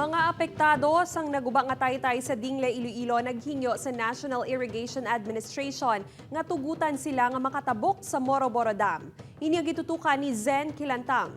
Mga apektado sang naguba nga taytay sa Dingle, Iloilo naghingyo sa National Irrigation Administration nga tugutan sila nga makatabok sa Moroboro Dam. Ini ang gitutukan ni Zen Kilantang.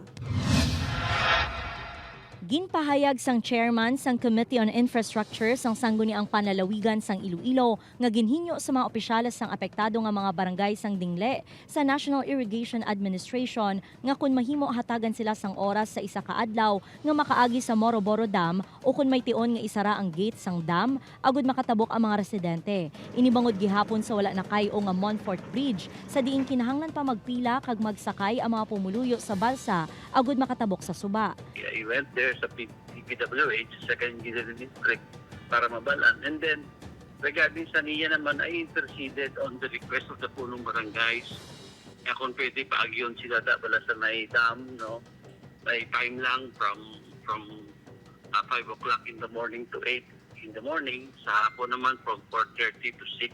Ginpahayag sang chairman sang Committee on Infrastructure sang sangguniang panlalawigan sang Iloilo nga ginhinyo sa mga opisyales sang apektado nga mga barangay sang Dingle sa National Irrigation Administration nga kun mahimo hatagan sila sang oras sa isa ka adlaw nga makaagi sa Moroboro Dam o kun may tion nga isara ang gate sang dam agud makatabok ang mga residente. Inibangod gihapon sa wala na kayo nga Montfort Bridge sa diin kinahanglan pa magpila kag magsakay ang mga pumuluyo sa balsa agud makatabok sa suba. I went there sa DPWH, sa Cangilan District, para mabalan. And then, regarding sa niya naman, I interceded on the request of the punong barangays. Kaya kung pwede paagyon sila bala sa may dam, no? May time lang from 5 o'clock in the morning to 8 in the morning. Sa hapon naman from 4:30 to 6.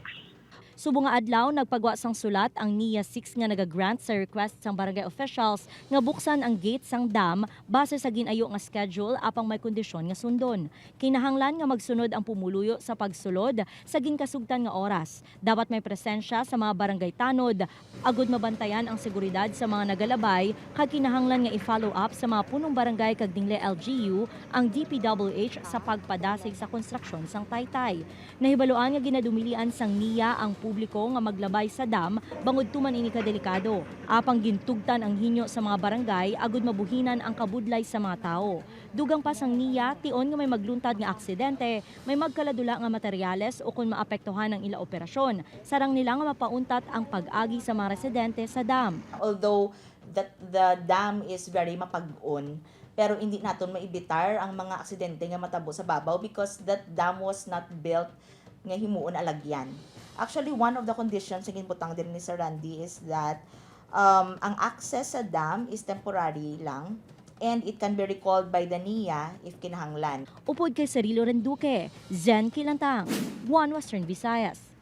Subong nga adlaw nagpagwa sang sulat ang NIA 6 nga nagagrant sa request sang barangay officials nga buksan ang gate sang dam base sa ginayo nga schedule apang may kondisyon nga sundon. Kinahanglan nga magsunod ang pumuluyo sa pagsulod sa ginkasugtan nga oras. Dapat may presensya sa mga barangay tanod agud mabantayan ang seguridad sa mga nagalabay kag kinahanglan nga i-follow up sa mga punong barangay kag Dingle LGU ang DPWH sa pagpadasig sa konstruksyon sang taytay. Nahibaloan nga ginadumilian sang NIA ang publiko nga maglabay sa dam bangod tuman ini kadelikado. Apang gintugtan ang hinyo sa mga barangay agud mabuhinan ang kabudlay sa mga tao. Dugang pa sang NIA tion nga may magluntad nga aksidente, may magkaladula nga materyales o kun maapektuhan ang ila operasyon. Sarang nila nga mapauntat ang pag-agi sa mga residente sa dam. Although the dam is very mapag-on, pero hindi naton maibitar ang mga aksidente nga matabo sa babaw because that dam was not built nga himuon alagyan. Actually, one of the conditions sa ginbutang din ni Sir Randy is that ang access sa dam is temporary lang and it can be recalled by the NIA if kinahanglan. Upod kay Cirilo Renduque, Zen Kilantang, One Western Visayas.